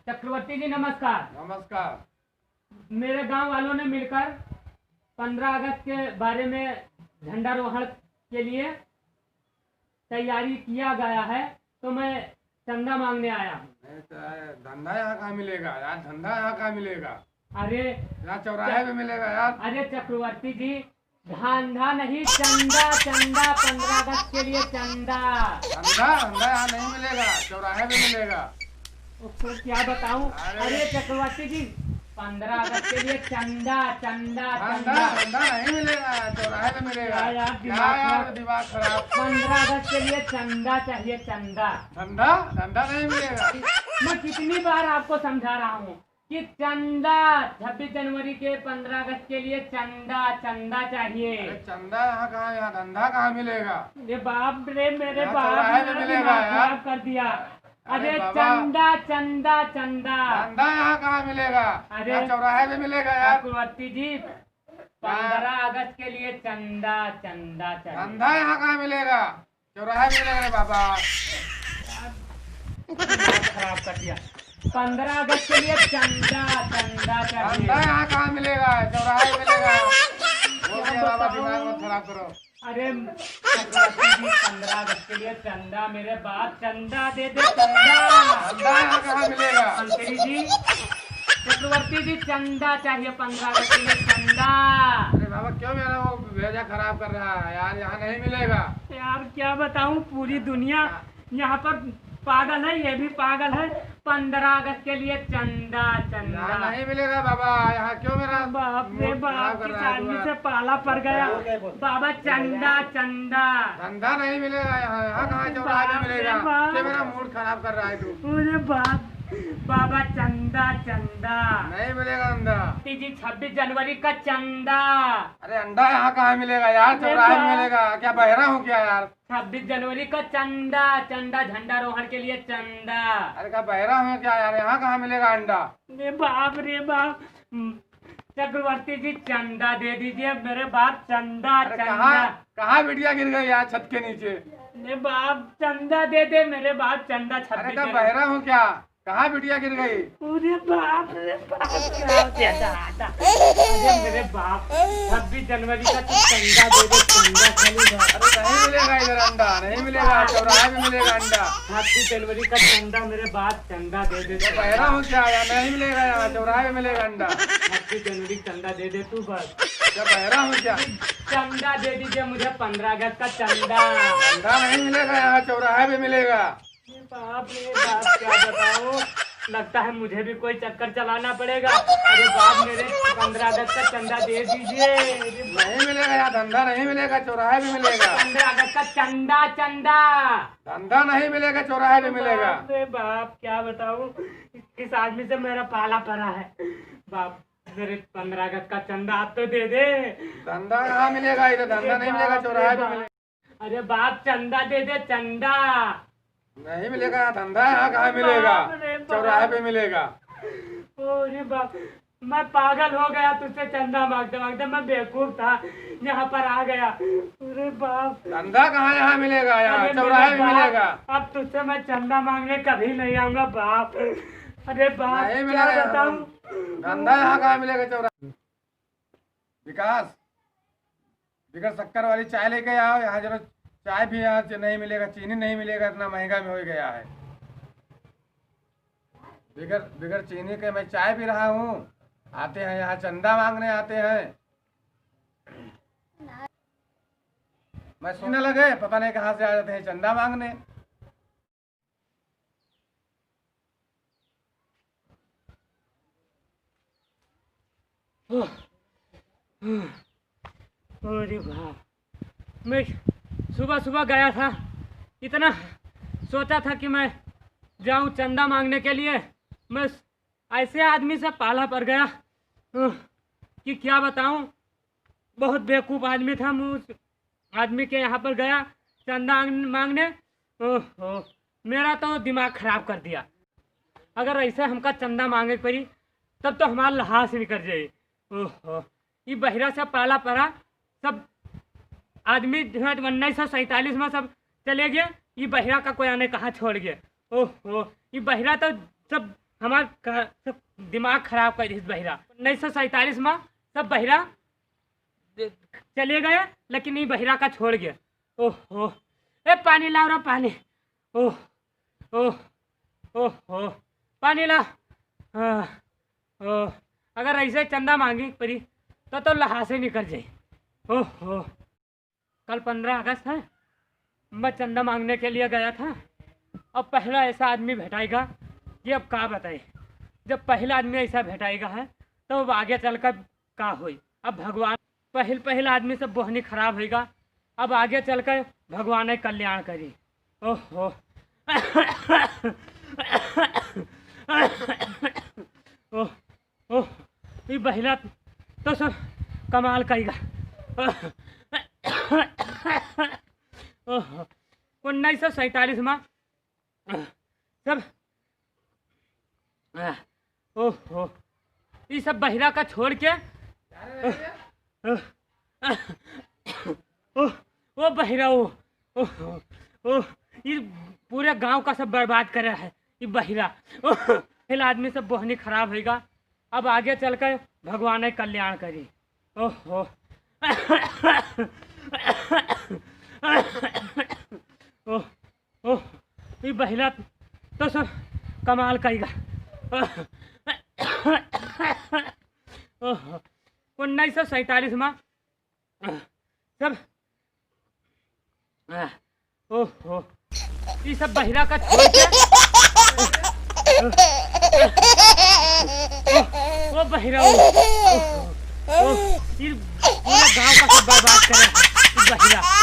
चक्रवर्ती जी नमस्कार। नमस्कार। मेरे गांव वालों ने मिलकर 15 अगस्त के बारे में झंडारोहण के लिए तैयारी किया गया है, तो मैं चंदा मांगने आया हूँ। धंधा यहाँ कहाँ मिलेगा यार? धंधा यहाँ कहाँ मिलेगा? अरे यहाँ चौराहे पे मिलेगा यार। अरे चक्रवर्ती जी, धंधा नहीं, चंदा चंदा, 15 अगस्त के लिए चंदा। धंधा धंधा यहाँ नहीं मिलेगा, चौराहे पे मिलेगा। उसको क्या बताऊं? अरे चक्रवर्ती जी, 15 अगस्त के लिए चंदा चंदा धंधा चंदा। धंधा नहीं मिलेगा, चौराहे पे मिलेगा। यार दिमाग खराब। 15 अगस्त के लिए चंदा चाहिए, चंदा। धंधा धंधा नहीं मिलेगा। मैं कितनी बार आपको समझा रहा हूँ कि चंदा 26 जनवरी के 15 अगस्त के लिए चंदा चंदा चाहिए। अरे चंदा यहाँ कहाँ? यहाँ धंधा कहाँ मिलेगा? ये बाप रे, मेरे यहाँ बाप चौराहे पे ने मिलेगा दिमाग यार। खराब कर दिया। अरे अरे बाबा। चंदा चंदा चंदा। धंधा यहाँ कहाँ मिलेगा? अरे यहाँ चौराहे पे मिलेगा यार। चक्रवर्ती जी, 15 अगस्त के लिए चंदा चंदा चाहिए। धंधा यहाँ कहाँ मिलेगा? चौराहे पे मिलेगा रे बाबा। दिमाग खराब कर दिया। 15 अगस्त के लिए चंदा चंदा चाहिए। धंधा यहाँ कहाँ मिलेगा? चौराहे पे मिलेगा। बोल दिया बाबा, दिमाग मत खराब करो। अरे चक्रवर्ती जी, 15 अगस्त के लिए चंदा, मेरे बाप चंदा दे दे, चंदा। धंधा यहाँ कहाँ मिलेगा? मंत्री जी, चक्रवर्ती जी, चंदा चाहिए 15 अगस्त के लिए, चंदा। अरे बाबा, क्यों मेरा वो भेजा खराब कर रहा है यार? यहाँ नहीं मिलेगा यार क्या बताऊं, पूरी दुनिया यहाँ पर पागल है, ये भी पागल है। 15 अगस्त के लिए चंदा यहाँ चंदा। नहीं मिलेगा बाबा। यहाँ क्यों मेरा बाप रे मूड खराब बाप, कर किस रहा है आदमी तू? से पाला पड़ गया। बाबा चंदा चंदा। धंधा नहीं मिलेगा यहाँ। यहाँ कहाँ चौराहे पे मिलेगा? क्या मेरा मूड खराब कर रहा है तू? मुझे बाप, बाबा चंदा चंदा। नहीं मिलेगा धंधा। जी 26 जनवरी का चंदा। अरे अंडा यहाँ कहाँ मिलेगा यार? चौराहे में मिलेगा। क्या बहरा हूँ क्या यार? 26 जनवरी का चंदा चंदा, झंडारोहण के लिए चंदा। अरे क्या बहरा हूँ क्या यार? यहाँ कहाँ मिलेगा अंडा? रे बाप रे बाप, चक्रवर्ती जी चंदा दे दीजिए, मेरे बाप चंदा अरे चंदा। कहाँ बिटिया गिर गई यार छत के नीचे? मेरे बाप चंदा दे दे, मेरे बाप चंदा। अरे 26 क्या जनवरी। बहरा हूँ क्या? कहाँ बिटिया गिर गई? अरे बाप रे बाप, क्या ज्यादा आता। अरे मेरे बाप, 26 जनवरी का तू चंदा दे दे, चंदा चलेगा। अरे नहीं मिलेगा इधर अंडा, नहीं मिलेगा। चौराहे में मिलेगा अंडा। 26 जनवरी का चंदा, मेरे बाप चंदा दे दे। क्या बहरा हूँ क्या यार? नहीं मिलेगा यहाँ, चौराहे में मिलेगा अंडा। 26 जनवरी चंदा दे दे तू बस। क्या बहरा हूँ क्या? चंदा दे दीजिए मुझे, 15 अगस्त का चंदा। अंडा नहीं मिलेगा यहाँ, चौराहे में मिलेगा। बाप रे बाप, क्या बताओ, लगता है मुझे भी कोई चक्कर चलाना पड़ेगा। अरे बाप, मेरे 15 अगस्त का चंदा दे दीजिए। नहीं मिलेगा यहाँ, धंधा नहीं मिलेगा, चौराहे में मिलेगा। 15 अगस्त का चंदा चंदा। धंधा नहीं मिलेगा, चौराहे में मिलेगा। बाप रे बाप, क्या बताऊं, किस आदमी से मेरा पाला पड़ा है। बाप, मेरे 15 अगस्त का चंदा आप तो दे दे। धंधा कहाँ मिलेगा इधर? धंधा नहीं मिलेगा, चौराहे में मिलेगा। अरे बाप, चंदा दे दे, चंदा। नहीं मिलेगा धंधा, यहाँ कहाँ मिलेगा? बाप रे बाप। चौराहे पे मिलेगा। अरे बाप, मैं पागल हो गया तुझसे चंदा मांगते मांगते। मैं बेवकूफ था, यहाँ पर आ गया। अरे बाप, धंधा कहाँ यहाँ मिलेगा? यहाँ अरे चौराहे मेरे में बाप, मिलेगा। अब तुझसे मैं चंदा मांगने कभी नहीं आऊंगा बाप। अरे बाप, नहीं क्या मिलेगा बताऊं। धंधा, यहाँ कहाँ मिलेगा? चौराहे। विकास, विकास शक्कर वाली चाय लेके आओ यहाँ जरा। चाय भी यहाँ से नहीं मिलेगा, चीनी नहीं मिलेगा, इतना महंगा में हो गया है। बिगर बिगर चीनी के मैं चाय पी रहा हूँ। आते हैं यहाँ चंदा मांगने आते हैं। मैं सुनने लगे, पता नहीं कहाँ से आ जाते हैं चंदा मांगने। अरे बाप, मैं सुबह सुबह गया था, इतना सोचा था कि मैं जाऊं चंदा मांगने के लिए। मैं ऐसे आदमी से पाला पड़ गया कि क्या बताऊं, बहुत बेवकूफ़ आदमी था। मैं उस आदमी के यहाँ पर गया चंदा मांगने। ओहो, मेरा तो दिमाग खराब कर दिया। अगर ऐसे हमका चंदा मांगे पड़ी तब तो हमारा लहास निकल जाए। ओहो, ये बहिरा से पाला पड़ा। सब आदमी 1947 में सब चले गए, ये बहिरा का कोई आने कहाँ छोड़ गया। ओहो, ये बहिरा तो सब सब दिमाग खराब कर इस बहिरा। 1947 में सब बहिरा चले गए, लेकिन ये बहिरा का छोड़ गया। ओहो, ए पानी लाओ रे पानी। ओह ओह ओह पानी ला। ओह, अगर ऐसे चंदा मांगी परी तो लहा से निकल जाए। ओहो, कल 15 अगस्त है, मैं चंदा मांगने के लिए गया था। अब पहला ऐसा आदमी भेटाएगा कि अब क्या बताए। जब पहला आदमी ऐसा भेटाएगा है तो अब आगे चलकर क्या हुई। अब भगवान पहला आदमी से बोहनी खराब होगा। अब आगे चलकर भगवान ही कल्याण करी। ओहो ओह ओह, ये बहिला तो सब कमाल करेगा। 1947 में सब ओहो, ये सब बहिरा का छोड़ के वो बहिरा ये पूरे गांव का सब बर्बाद कर रहा है ये बहिरा। पहला आदमी सब बोहनी खराब होगा। अब आगे चलकर भगवान ही कल्याण करी। ओहो ओह ओह, ये बहिरा तो सब कमाल करेगा। 1947 में सब ओहो, ये सब बहिरा का छोड़ के वो बहिरा ये पूरा गांव का सब बर्बाद कर रहा है बहिरा।